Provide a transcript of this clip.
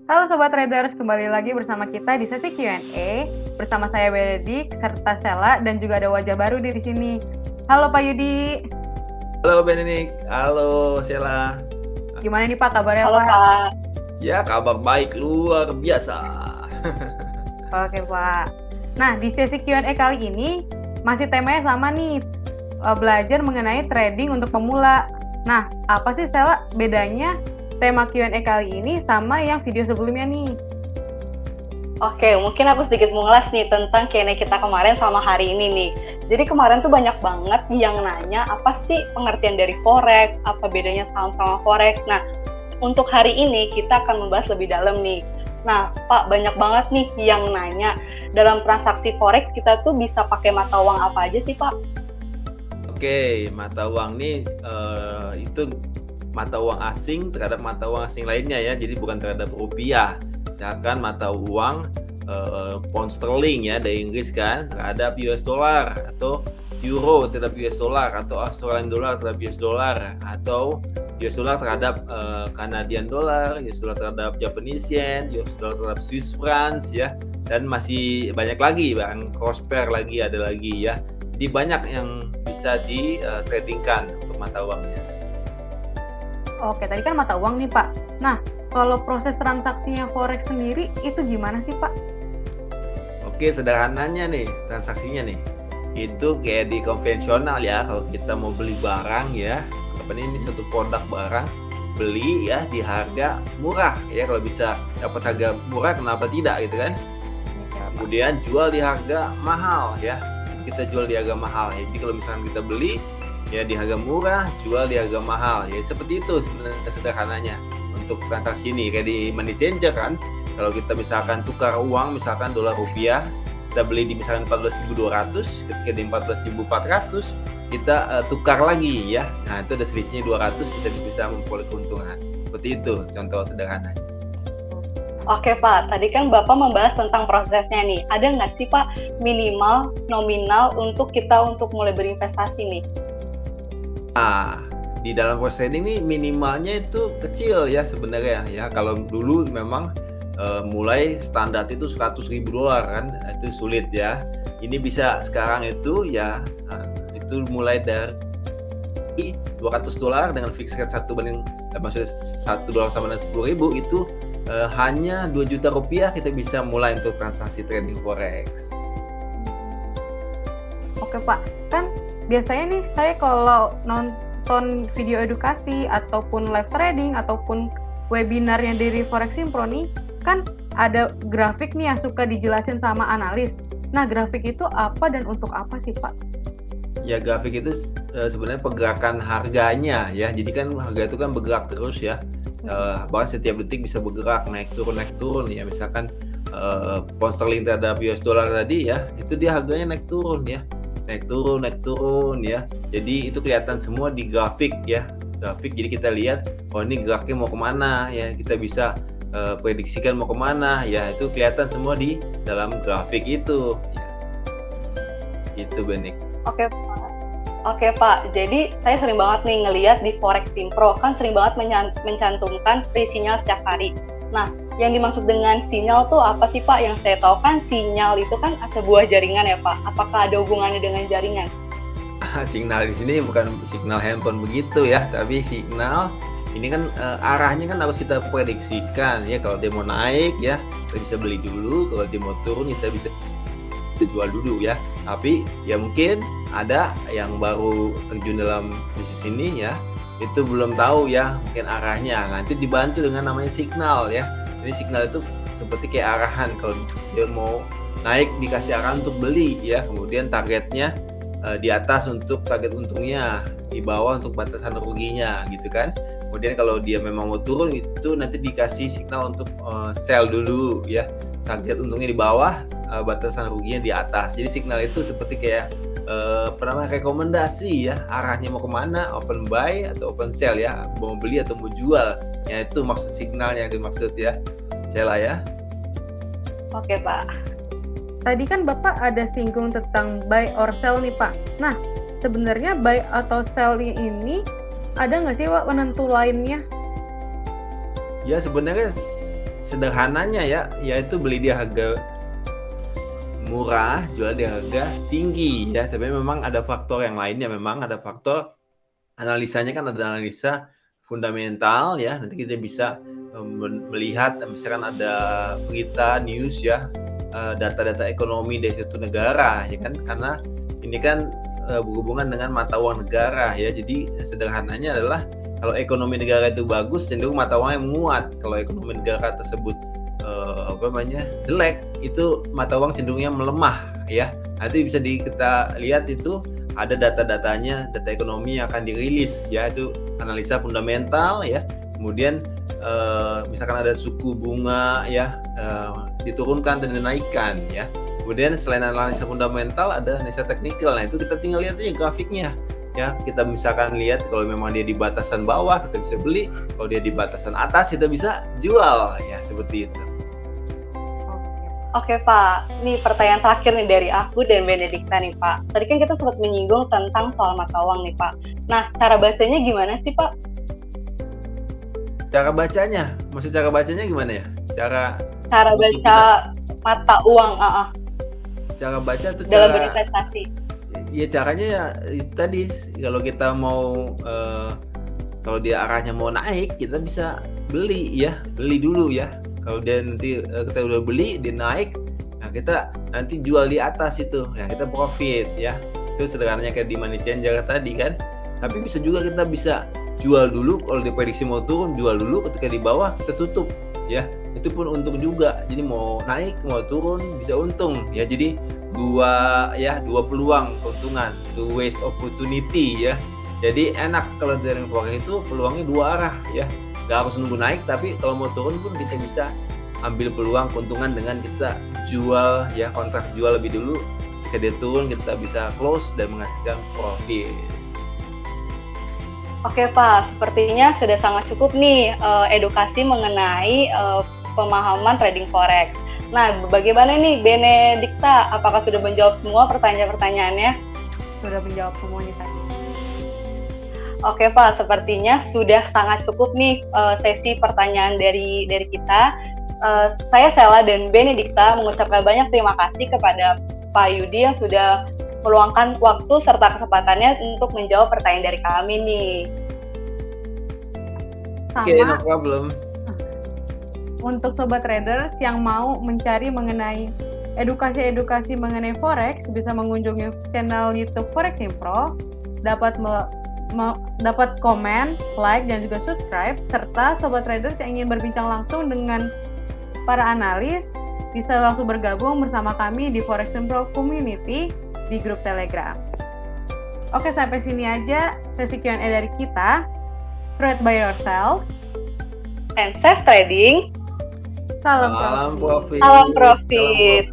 Halo Sobat Traders, kembali lagi bersama kita di sesi Q&A bersama saya Benedik serta Stella dan juga ada wajah baru di sini. Halo Pak Yudi. Halo Benedik, halo Sheila. Gimana nih Pak kabarnya Halo Pak? Pak. Ya, kabar baik luar biasa. Oke Pak. Nah, di sesi Q&A kali ini masih temanya sama nih, belajar mengenai trading untuk pemula. Nah, apa sih Stella bedanya tema Q&A kali ini sama yang video sebelumnya nih? Oke, mungkin aku sedikit mengulas nih tentang Q&A kita kemarin sama hari ini nih. Jadi kemarin tuh banyak banget yang nanya apa sih pengertian dari Forex, apa bedanya saham sama Forex. Nah, untuk hari ini kita akan membahas lebih dalam nih. Nah, Pak, banyak banget nih yang nanya, dalam transaksi Forex kita tuh bisa pakai mata uang apa aja sih, Pak? Oke, mata uang nih itu mata uang asing terhadap mata uang asing lainnya ya, jadi bukan terhadap rupiah. Misalkan mata uang pound sterling ya dari Inggris kan terhadap US dollar, atau euro terhadap US dollar, atau Australian dollar terhadap US dollar, atau US dollar terhadap Canadian dollar, US dollar terhadap Japanese yen, US dollar terhadap Swiss francs ya, dan masih banyak lagi, bahkan cross pair lagi ada lagi ya. Jadi banyak yang bisa di tradingkan untuk mata uangnya. Oke, tadi kan mata uang nih Pak. Nah, kalau proses transaksinya Forex sendiri itu gimana sih Pak? Oke, sederhananya nih transaksinya nih. Itu kayak di konvensional ya, kalau kita mau beli barang ya, ini suatu produk barang, beli ya di harga murah ya, kalau bisa dapat harga murah kenapa tidak gitu kan. Kemudian jual di harga mahal ya, kita jual di harga mahal ya. Jadi kalau misalkan kita beli ya di harga murah, jual di harga mahal ya, seperti itu sebenarnya sederhananya untuk transaksi ini. Kayak di money changer kan, kalau kita misalkan tukar uang, misalkan dolar rupiah, kita beli di misalkan 14.200, ketika di 14.400 kita tukar lagi ya, nah itu ada selisihnya 200, kita bisa memperoleh keuntungan. Seperti itu contoh sederhananya. Oke Pak, tadi kan Bapak membahas tentang prosesnya nih. Ada nggak sih Pak minimal nominal untuk kita untuk mulai berinvestasi nih? Di dalam proses trading nih minimalnya itu kecil ya sebenarnya ya. Kalau dulu memang mulai standar itu $100.000 kan, itu sulit ya. Ini bisa sekarang itu ya, itu mulai dari $200 dengan fixed rate 1 banding, maksudnya $1 sama dengan 10.000 itu hanya 2 juta rupiah kita bisa mulai untuk transaksi trading Forex. Oke Pak, kan biasanya nih saya kalau nonton video edukasi ataupun live trading ataupun webinarnya dari Foreximpro nih, kan ada grafik nih yang suka dijelasin sama analis. Nah, grafik itu apa dan untuk apa sih Pak? Ya, grafik itu sebenarnya pergerakan harganya ya. Jadi kan harga itu kan bergerak terus ya. Bahkan setiap detik bisa bergerak naik turun ya. Misalkan pound sterling terhadap US dollar tadi ya, itu dia harganya naik turun ya. Naik turun ya. Jadi itu kelihatan semua di grafik ya. Grafik, jadi kita lihat oh ini geraknya mau kemana ya. Kita bisa prediksikan mau kemana ya. Itu kelihatan semua di dalam grafik itu ya. Itu Benik. Oke Pak, jadi saya sering banget nih ngelihat di Foreximpro kan sering banget mencantumkan free sinyal setiap hari. Nah, yang dimaksud dengan sinyal tuh apa sih Pak? Yang saya tahu kan sinyal itu kan sebuah jaringan ya Pak. Apakah ada hubungannya dengan jaringan? Signal di sini bukan signal handphone begitu ya, tapi signal ini kan arahnya kan harus kita prediksikan ya. Kalau dia mau naik ya kita bisa beli dulu, kalau dia mau turun kita bisa jual dulu ya. Tapi ya mungkin ada yang baru terjun dalam bisnis ini ya, itu belum tahu ya mungkin arahnya. Nanti dibantu dengan namanya signal ya. Jadi signal itu seperti kayak arahan, kalau dia mau naik dikasih arahan untuk beli ya, kemudian targetnya di atas untuk target untungnya, di bawah untuk batasan ruginya gitu kan. Kemudian kalau dia memang mau turun itu nanti dikasih signal untuk sell dulu ya, target untungnya di bawah, batasan ruginya di atas. Jadi signal itu seperti kayak rekomendasi ya, arahnya mau kemana, open buy atau open sell ya, mau beli atau mau jual ya, itu maksud signal yang dimaksud ya Sheila ya. Oke Pak. Tadi kan Bapak ada singgung tentang buy or sell nih Pak. Nah, sebenarnya buy atau sell ini ada nggak sih Pak penentu lainnya? Ya sebenarnya sederhananya ya, yaitu beli di harga murah, jual di harga tinggi ya. Tapi memang ada faktor yang lainnya, memang ada faktor analisanya kan ada analisa fundamental ya. Nanti kita bisa melihat misalkan ada berita news ya, data-data ekonomi dari suatu negara ya kan, karena ini kan berhubungan dengan mata uang negara ya. Jadi sederhananya adalah kalau ekonomi negara itu bagus, cenderung mata uangnya menguat. Kalau ekonomi negara tersebut jelek, itu mata uang cenderungnya melemah ya. Nah, itu bisa kita lihat, itu ada data-datanya, data ekonomi yang akan dirilis ya, itu analisa fundamental ya. Kemudian misalkan ada suku bunga ya, diturunkan dan dinaikkan ya. Kemudian selain analisa fundamental ada analisa teknikal. Nah, itu kita tinggal lihat aja grafiknya ya. Kita misalkan lihat kalau memang dia di batasan bawah kita bisa beli, kalau dia di batasan atas kita bisa jual ya, seperti itu. Oke Pak, nih pertanyaan terakhir nih dari aku dan Benedikta nih Pak. Tadi kan kita sempat menyinggung tentang soal mata uang nih Pak. Nah, cara bacanya gimana sih Pak? Cara bacanya, maksud cara bacanya gimana ya? Cara baca mata uang, cara baca tuh dalam berinvestasi. Ya caranya ya tadi, kalau kita mau kalau dia arahnya mau naik, kita bisa beli dulu ya. Kalau dia nanti kita udah beli, dia naik, nah kita nanti jual di atas itu, nah kita profit ya. Itu sederhananya kayak di money changer tadi kan. Tapi bisa juga kita bisa jual dulu, kalau diprediksi mau turun jual dulu, ketika di bawah kita tutup ya. Itu pun untung juga. Jadi mau naik mau turun bisa untung ya. Jadi dua peluang keuntungan, two ways opportunity ya. Jadi enak kalau dari forex itu peluangnya dua arah ya. Gak harus nunggu naik, tapi kalau mau turun pun kita bisa ambil peluang keuntungan dengan kita jual ya, kontrak jual lebih dulu. Ketika dia turun kita bisa close dan menghasilkan profit. Oke Pak, sepertinya sudah sangat cukup nih edukasi mengenai pemahaman trading forex. Nah, bagaimana nih Benedikta? Apakah sudah menjawab semua pertanyaan-pertanyaannya? Sudah menjawab semuanya tadi. Oke Pak, sepertinya sudah sangat cukup nih sesi pertanyaan dari kita. Saya Sela dan Benedikta mengucapkan banyak terima kasih kepada Pak Yudi yang sudah meluangkan waktu serta kesempatannya untuk menjawab pertanyaan dari kami nih. Sama. Oke, no problem. Untuk sobat traders yang mau mencari mengenai edukasi mengenai forex, bisa mengunjungi channel YouTube Foreximpro, dapat komen, like, dan juga subscribe, serta sobat traders yang ingin berbincang langsung dengan para analis bisa langsung bergabung bersama kami di Foreximpro Community di grup Telegram. Oke, sampai sini aja sesi Q&A dari kita. Trade by yourself And safe trading. Salam profit. Salam profit.